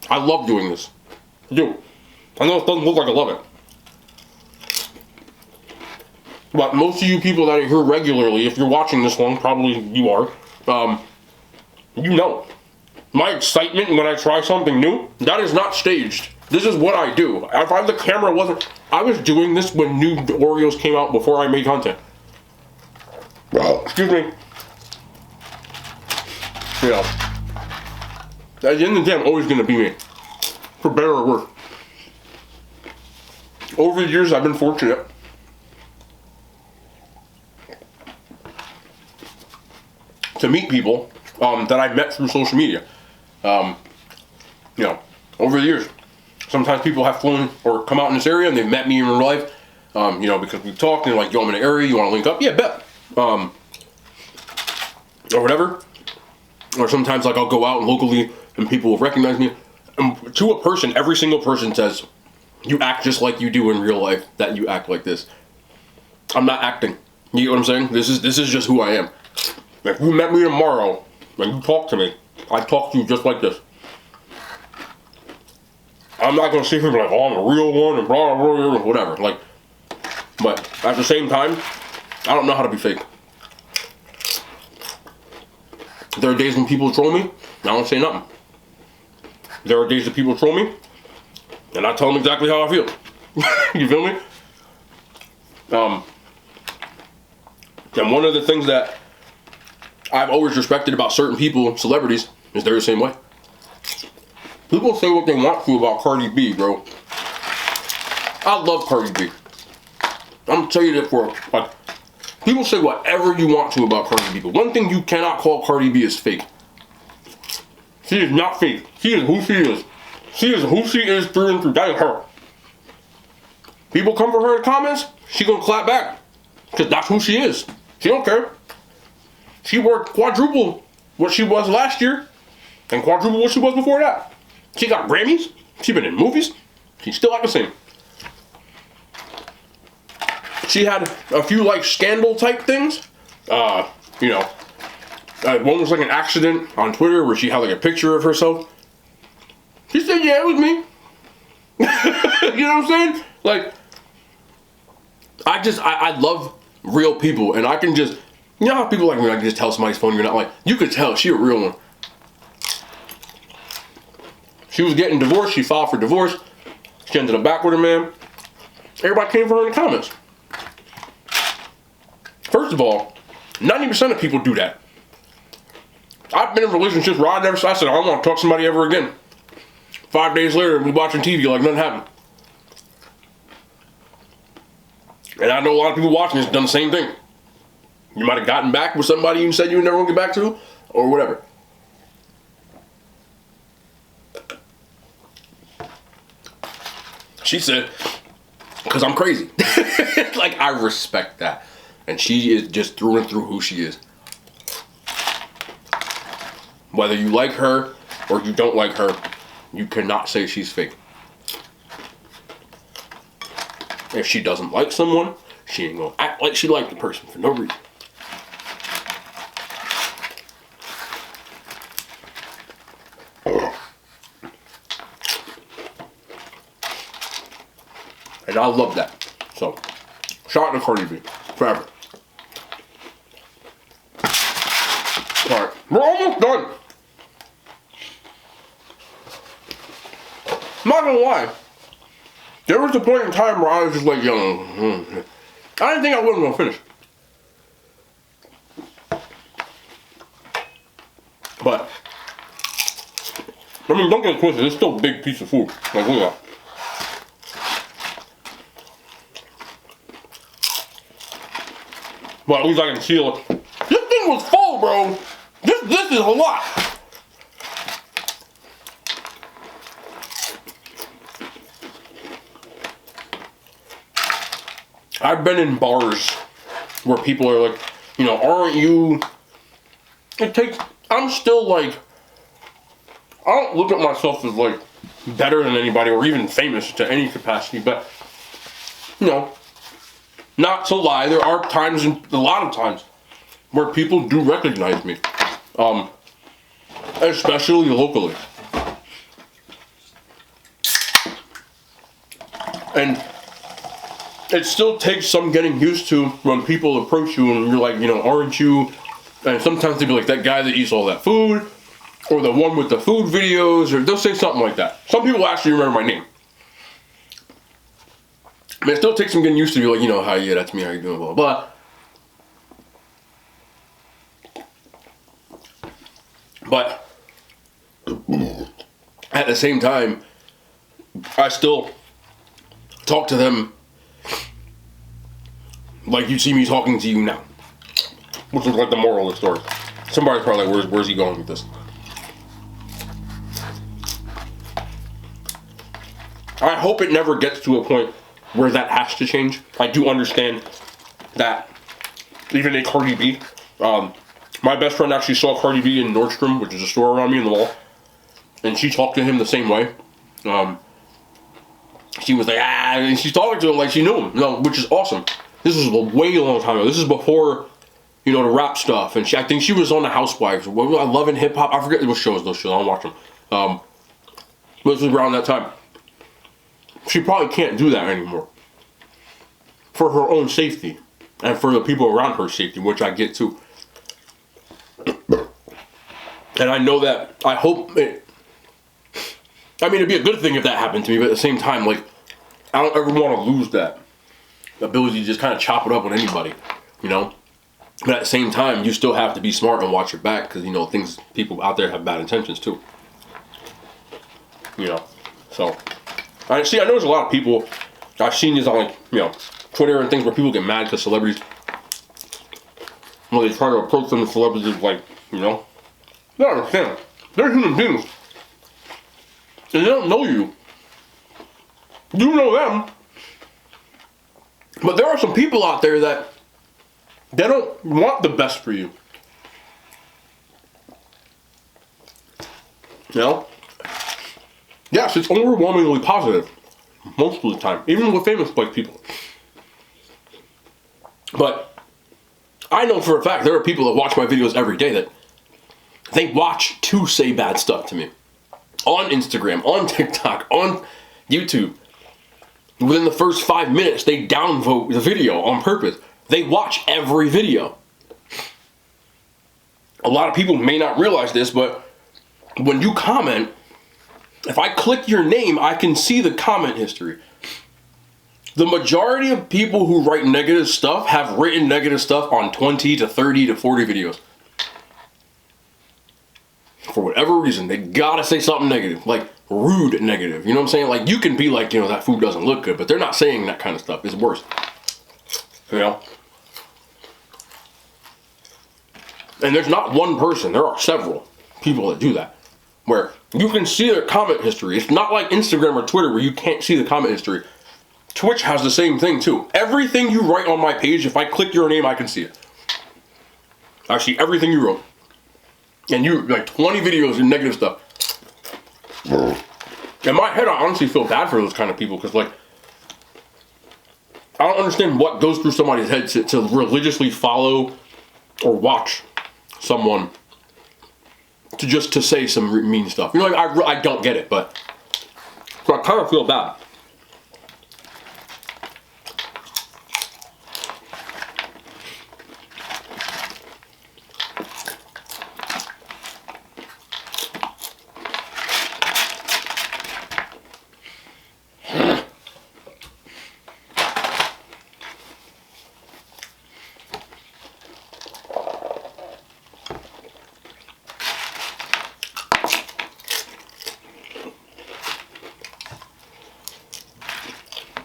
I love doing this. I do. I know it doesn't look like I love it. But most of you people that are here regularly, if you're watching this one, probably you are, you know. My excitement when I try something new, that is not staged. This is what I do. If the camera wasn't, I was doing this when new Oreos came out before I made content. Excuse me. You know, at the end of the day, I'm always going to be me. For better or worse. Over the years, I've been fortunate to meet people that I've met through social media. You know, over the years. Sometimes people have flown or come out in this area and they've met me in real life, you know, because we've talked and they're like, yo, I'm in an area, you want to link up? Yeah, bet. Or whatever. Or sometimes like I'll go out locally and people will recognize me. And to a person, every single person says, you act just like you do in real life, that you act like this. I'm not acting. You get what I'm saying? This is just who I am. If you met me tomorrow and you talk to me, I talk to you just like this. I'm not going to sit here and be like, oh, I'm a real one and blah, blah, blah, whatever. Like, but at the same time, I don't know how to be fake. There are days when people troll me, and I don't say nothing. There are days that people troll me, and I tell them exactly how I feel. You feel me? And one of the things that I've always respected about certain people, celebrities, is they're the same way. People say what they want to about Cardi B, bro. I love Cardi B. I'm gonna tell you that for like, people say whatever you want to about Cardi B, but one thing you cannot call Cardi B is fake. She is not fake. She is who she is. She is who she is through and through. That is her. People come for her in comments, she gonna clap back. Because that's who she is. She don't care. She worked quadruple what she was last year and quadruple what she was before that. She got Grammys. She been in movies. She's still like the same. She had a few like scandal type things. You know, one was like an accident on Twitter where she had like a picture of herself. She said, yeah, it was me. You know what I'm saying? Like, I love real people, and I can just, you know how people like me, I can just tell somebody's phone you're not like, you could tell she a real one. She was getting divorced, she filed for divorce, she ended up back with her man. Everybody came for her in the comments. First of all, 90% of people do that. I've been in relationships where I said, I don't want to talk to somebody ever again. 5 days later, we watching TV like nothing happened. And I know a lot of people watching this done the same thing. You might have gotten back with somebody you said you never want to get back to, or whatever. She said, because I'm crazy. Like, I respect that. And she is just through and through who she is. Whether you like her or you don't like her, you cannot say she's fake. If she doesn't like someone, she ain't gonna act like she liked the person for no reason. And I love that. So, shout out to Cardi B. Forever. Alright, we're almost done. I'm not gonna lie. There was a point in time where I was just like, yo, I didn't think I wasn't gonna finish. But, I mean, don't get it twisted, it's still a big piece of food. Like, look at that. But at least I can seal it. This thing was full, bro. This is a lot. I've been in bars where people are like, you know, aren't you... I'm still like... I don't look at myself as like better than anybody or even famous to any capacity, but, you know, not to lie, there are times, a lot of times, where people do recognize me. Especially locally. And it still takes some getting used to when people approach you and you're like, you know, aren't you? And sometimes they'll be like, that guy that eats all that food, or the one with the food videos, or they'll say something like that. Some people actually remember my name. I mean, it still takes some getting used to, be like, you know, hi, yeah, that's me, how you doing, blah, blah. But at the same time, I still talk to them like you see me talking to you now. Which is like the moral of the story. Somebody's probably like, where's he going with this? I hope it never gets to a point where that has to change. I do understand that even a Cardi B, my best friend actually saw Cardi B in Nordstrom, which is a store around me in the mall, and she talked to him the same way. She was like, and she's talking to him like she knew him, which is awesome. This is a way long time ago. This is before, you know, the rap stuff, and I think she was on the Housewives. I Love and Hip Hop. I forget what shows those shows. I don't watch them. But this was around that time. She probably can't do that anymore for her own safety and for the people around her safety, which I get too. And I know that, I hope it, I mean, it'd be a good thing if that happened to me, but at the same time, like, I don't ever want to lose that ability to just kind of chop it up with anybody, you know? But at the same time, you still have to be smart and watch your back, because, you know, people out there have bad intentions too. You know, so. I know there's a lot of people, I've seen this on, like, you know, Twitter and things where people get mad because celebrities, when they try to approach them, celebrities, like, you know, they don't understand. They're human beings. And they don't know you. You know them. But there are some people out there that they don't want the best for you. You know? Yes, it's overwhelmingly positive. Most of the time. Even with famous like people. But I know for a fact there are people that watch my videos every day that they watch to say bad stuff to me. On Instagram, on TikTok, on YouTube. Within the first 5 minutes, they downvote the video on purpose. They watch every video. A lot of people may not realize this, but when you comment, if I click your name, I can see the comment history. The majority of people who write negative stuff have written negative stuff on 20 to 30 to 40 videos. For whatever reason, they gotta say something negative, like rude negative. You know what I'm saying? Like, you can be like, you know, that food doesn't look good, but they're not saying that kind of stuff. It's worse. You know? And there's not one person, there are several people that do that. Where you can see their comment history. It's not like Instagram or Twitter where you can't see the comment history. Twitch has the same thing too. Everything you write on my page, if I click your name, I can see it. I see everything you wrote. And you, like 20 videos of negative stuff. In my head, I honestly feel bad for those kind of people, because, like, I don't understand what goes through somebody's head to religiously follow or watch someone to say some mean stuff. You know, like, I don't get it, but so I kind of feel bad.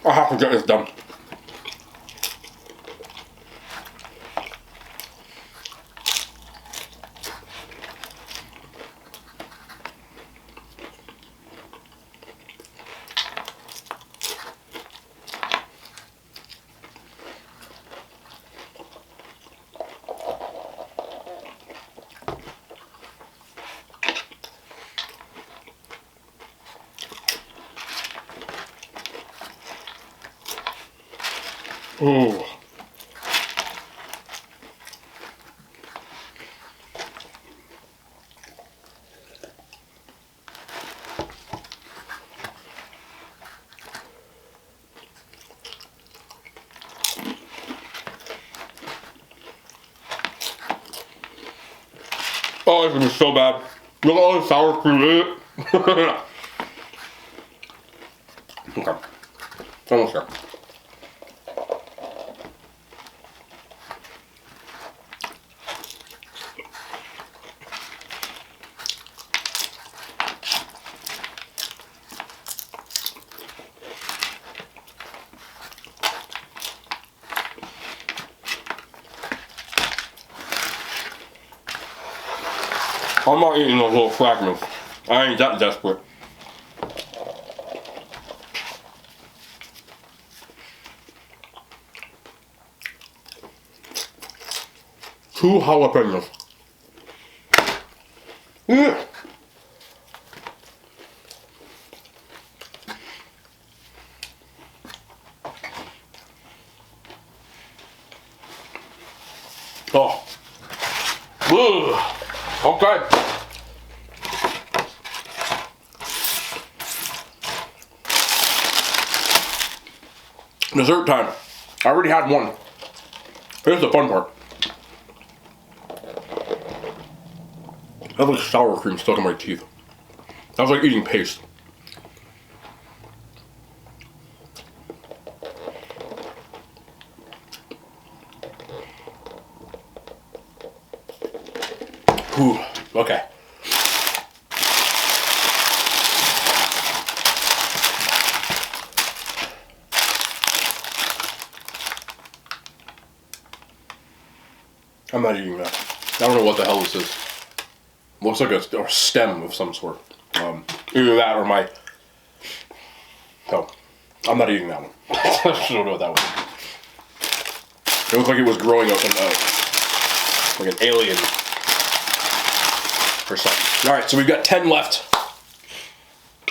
I have to get this done. Ooh. Oh, this is so bad. Look at all the sour cream in it. Okay. It's almost there. I'm not eating those little fragments. I ain't that desperate. Two jalapenos. Yeah. Oh. Ugh. Okay. Dessert time. I already had one. Here's the fun part. I have like sour cream stuck in my teeth. That was like eating paste. Whew. Okay. I'm not eating that. I don't know what the hell this is. Looks like a stem of some sort. Either that or my... No. I'm not eating that one. I don't know what that was. It looked like it was growing up in, like an alien or something. Alright, so we've got 10 left.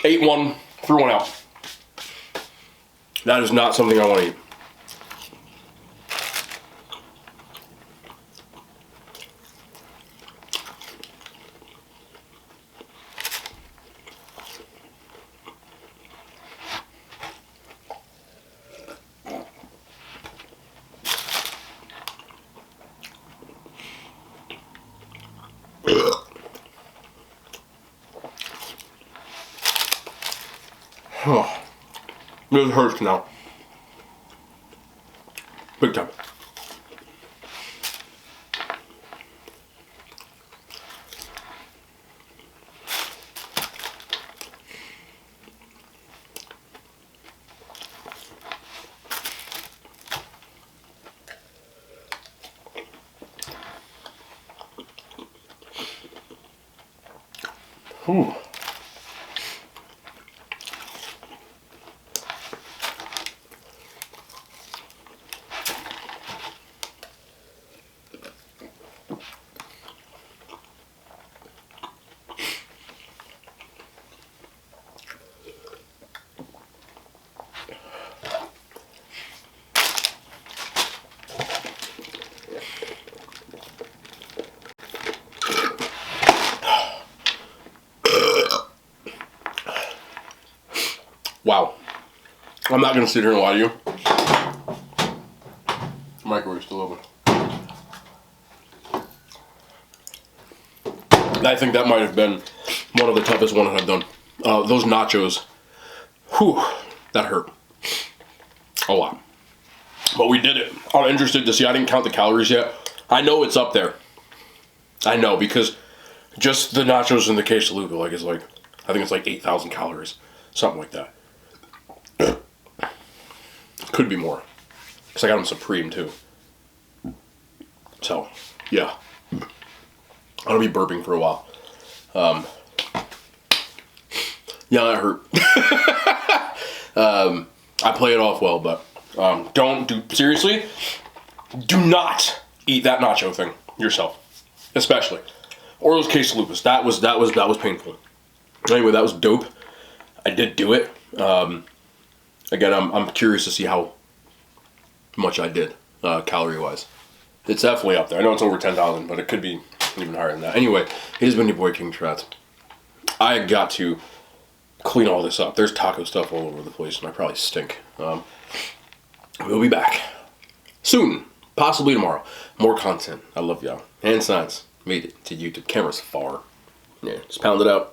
Ate one, threw one out. That is not something I want to eat. Oh, this hurts now. Big time. Whew. Wow. I'm not going to sit here and lie to you. The microwave's still open. I think that might have been one of the toughest ones I've done. Those nachos, whew, that hurt a lot. But we did it. I'm interested to see. I didn't count the calories yet. I know it's up there. I know, because just the nachos and the quesalupa, like, it's like, I think it's like 8,000 calories. Something like that. Could be more. Because I got them supreme, too. So, yeah. I'll be burping for a while. Yeah, that hurt. I play it off well, but seriously, do not eat that nacho thing yourself, especially, or those quesalupas. That was painful. Anyway, that was dope. I did do it. Again, I'm curious to see how much I did, calorie-wise. It's definitely up there. I know it's over 10,000, but it could be even higher than that. Anyway, it has been your boy King Trats. I got to clean all this up. There's taco stuff all over the place, and I probably stink. We'll be back soon, possibly tomorrow. More content. I love y'all. Hand signs made it to YouTube. Camera's far. Yeah, just pound it out.